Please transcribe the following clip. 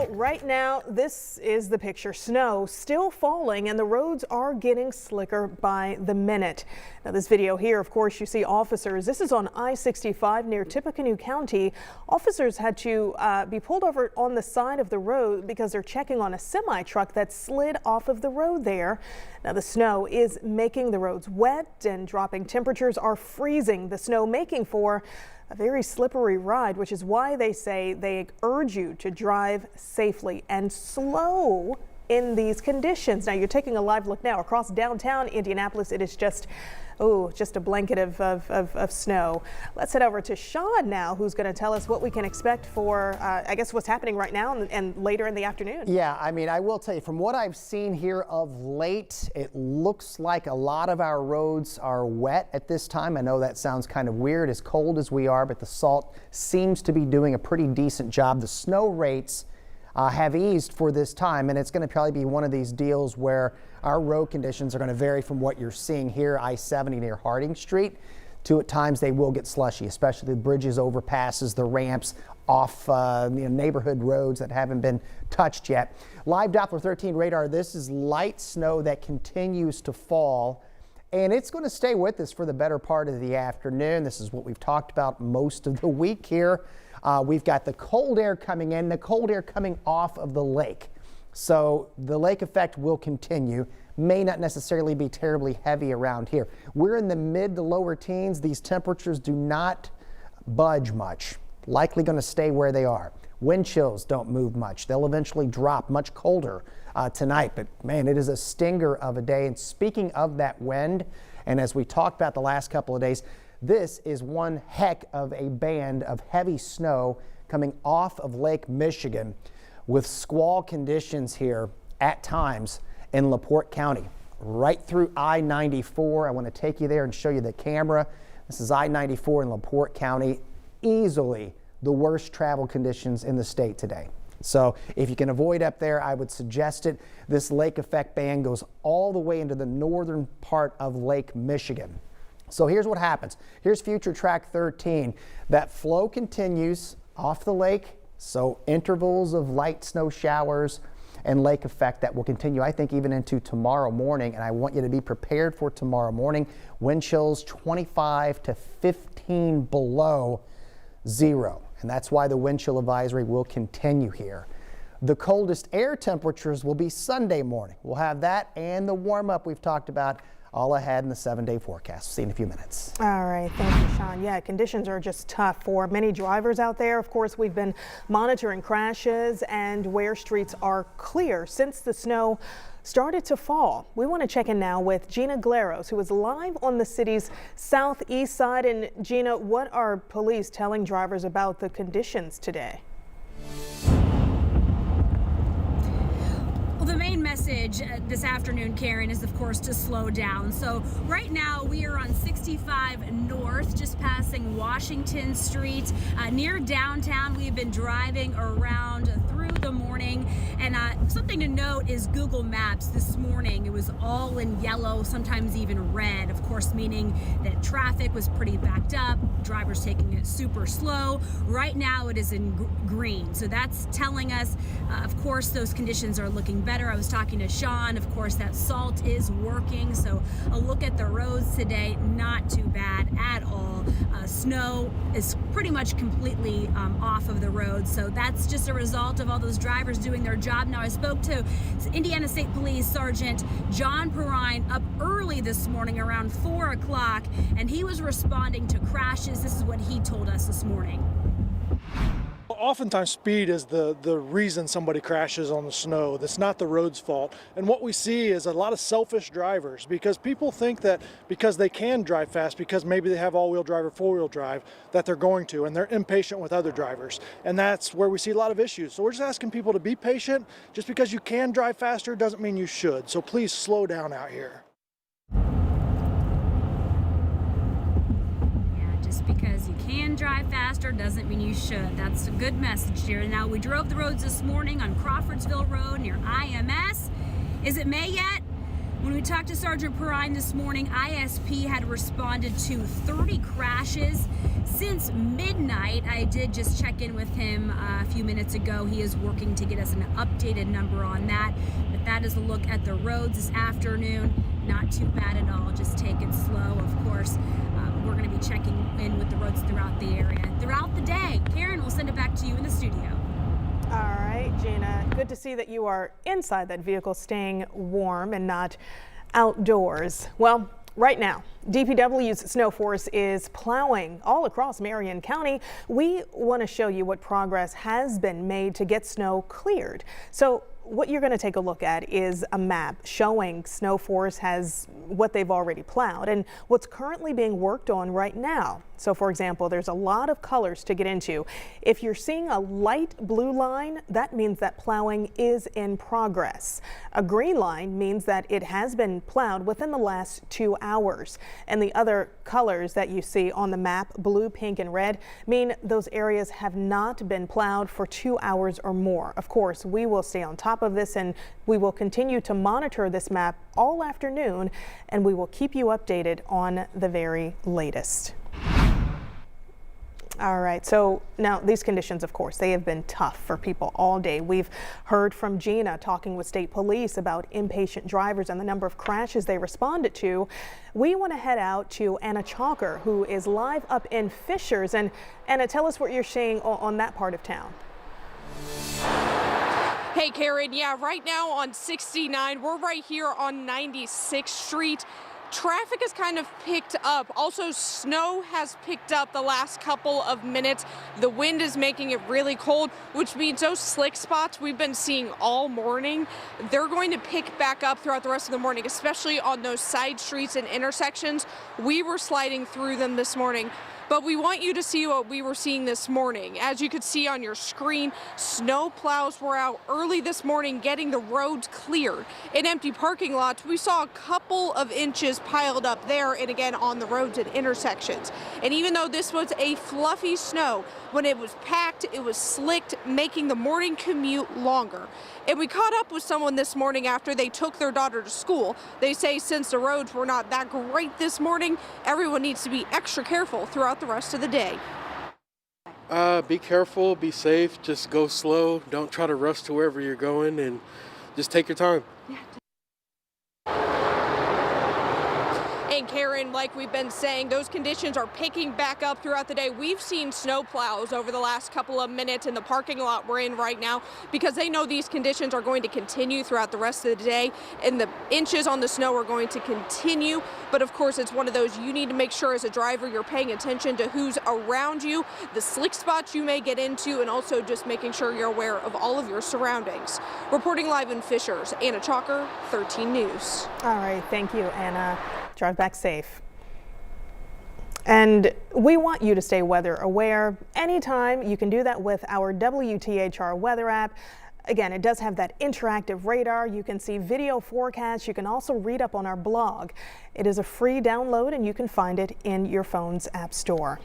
Well, right now, this is the picture. Snow still falling and the roads are getting slicker by the minute. Now, this video here, of course, you see officers. This is on I-65 near Tippecanoe County. Officers had to be pulled over on the side of the road because they're checking on a semi-truck that slid off of the road there. Now, the snow is making the roads wet and dropping temperatures are freezing the snow, making for a very slippery ride, which is why they say they urge you to drive safely and slow in these conditions. Now, you're taking a live look now across downtown Indianapolis. It is just a blanket of snow. Let's head over to Sean now, who's going to tell us what we can expect for, I guess, what's happening right now and later in the afternoon. Yeah, I mean, I will tell you, from what I've seen here of late, it looks like a lot of our roads are wet at this time. I know that sounds kind of weird, as cold as we are, but the salt seems to be doing a pretty decent job. The snow rates have eased for this time, and it's going to probably be one of these deals where our road conditions are going to vary from what you're seeing here, I-70 near Harding Street, to at times they will get slushy, especially the bridges, overpasses, the ramps off neighborhood roads that haven't been touched yet. Live Doppler 13 radar, this is light snow that continues to fall, and it's going to stay with us for the better part of the afternoon. This is what we've talked about most of the week here. We've got the cold air coming in, the cold air coming off of the lake. So the lake effect will continue, may not necessarily be terribly heavy around here. We're in the mid to lower teens. These temperatures do not budge much, likely going to stay where they are. Wind chills don't move much. They'll eventually drop much colder tonight, but man, it is a stinger of a day. And speaking of that wind, and as we talked about the last couple of days, this is one heck of a band of heavy snow coming off of Lake Michigan with squall conditions here at times in LaPorte County, right through I-94. I want to take you there and show you the camera. This is I-94 in LaPorte County, easily the worst travel conditions in the state today. So if you can avoid up there, I would suggest it. This lake effect band goes all the way into the northern part of Lake Michigan. So here's what happens. Here's Future Track 13. That flow continues off the lake, so intervals of light snow showers and lake effect that will continue, I think, even into tomorrow morning. And I want you to be prepared for tomorrow morning. Wind chills 25 to 15 below zero. And that's why the wind chill advisory will continue here. The coldest air temperatures will be Sunday morning. We'll have that and the warm up we've talked about all ahead in the 7-day forecast. See you in a few minutes. All right. Thank you, Sean. Yeah, conditions are just tough for many drivers out there. Of course, we've been monitoring crashes and where streets are clear since the snow started to fall. We want to check in now with Gina Glaros, who is live on the city's southeast side. And Gina, what are police telling drivers about the conditions today? Well, the main message this afternoon, Karen, is of course to slow down. So right now we are on 65 North, just passing Washington Street. Near downtown, we've been driving around through the morning. And something to note is Google Maps this morning. It was all in yellow, sometimes even red, of course, meaning that traffic was pretty backed up, drivers taking it super slow. Right now it is in green. So that's telling us, of course, those conditions are looking better. I was talking to Sean, of course, that salt is working. So a look at the roads today, not too bad at all. Snow is pretty much completely off of the road. So that's just a result of all those drivers doing their job. Now, I spoke to Indiana State Police Sergeant John Perrine up early this morning around 4 o'clock, and he was responding to crashes. This is what he told us this morning. Oftentimes speed is the reason somebody crashes on the snow. That's not the road's fault. And what we see is a lot of selfish drivers, because people think that because they can drive fast, because maybe they have all-wheel drive or four-wheel drive, that they're going to, and they're impatient with other drivers. And that's where we see a lot of issues. So we're just asking people to be patient. Just because you can drive faster doesn't mean you should. So please slow down out here. Just because you can drive faster doesn't mean you should. That's a good message here. Now, we drove the roads this morning on Crawfordsville Road near IMS. Is it May yet? When we talked to Sergeant Perrine this morning, ISP had responded to 30 crashes since midnight. I did just check in with him a few minutes ago. He is working to get us an updated number on that. But that is a look at the roads this afternoon. Not too bad at all. Just take it slow, of course. We're going to be checking in with the roads throughout the area throughout the day. Karen, we'll send it back to you in the studio. All right, Gina, good to see that you are inside that vehicle staying warm and not outdoors. Well, right now, DPW's snow force is plowing all across Marion County. We want to show you what progress has been made to get snow cleared. So what you're going to take a look at is a map showing snow force has what they've already plowed and what's currently being worked on right now. So for example, there's a lot of colors to get into. If you're seeing a light blue line, that means that plowing is in progress. A green line means that it has been plowed within the last 2 hours. And the other colors that you see on the map, blue, pink, and red, mean those areas have not been plowed for 2 hours or more. Of course, we will stay on top of this and we will continue to monitor this map all afternoon, and we will keep you updated on the very latest. All right, so now these conditions, of course, they have been tough for people all day. We've heard from Gina talking with state police about impatient drivers and the number of crashes they responded to. We want to head out to Anna Chalker, who is live up in Fishers. And Anna, tell us what you're seeing on that part of town. Hey Karen, yeah, right now on 69, we're right here on 96th Street. Traffic has kind of picked up. Also, snow has picked up the last couple of minutes. The wind is making it really cold, which means those slick spots we've been seeing all morning, they're going to pick back up throughout the rest of the morning, especially on those side streets and intersections. We were sliding through them this morning. But we want you to see what we were seeing this morning. As you could see on your screen, snow plows were out early this morning getting the roads cleared. In empty parking lots, we saw a couple of inches piled up there and again on the roads and intersections. And even though this was a fluffy snow, when it was packed, it was slicked, making the morning commute longer. And we caught up with someone this morning after they took their daughter to school. They say since the roads were not that great this morning, everyone needs to be extra careful throughout the rest of the day. Be careful, be safe, just go slow. Don't try to rush to wherever you're going and just take your time. And Karen, like we've been saying, those conditions are picking back up throughout the day. We've seen snow plows over the last couple of minutes in the parking lot we're in right now because they know these conditions are going to continue throughout the rest of the day, and the inches on the snow are going to continue. But of course, it's one of those you need to make sure as a driver you're paying attention to who's around you, the slick spots you may get into, and also just making sure you're aware of all of your surroundings. Reporting live in Fishers, Anna Chalker, 13 News. All right, thank you, Anna. Drive back safe. And we want you to stay weather aware anytime. You can do that with our WTHR weather app. Again, it does have that interactive radar. You can see video forecasts. You can also read up on our blog. It is a free download and you can find it in your phone's app store.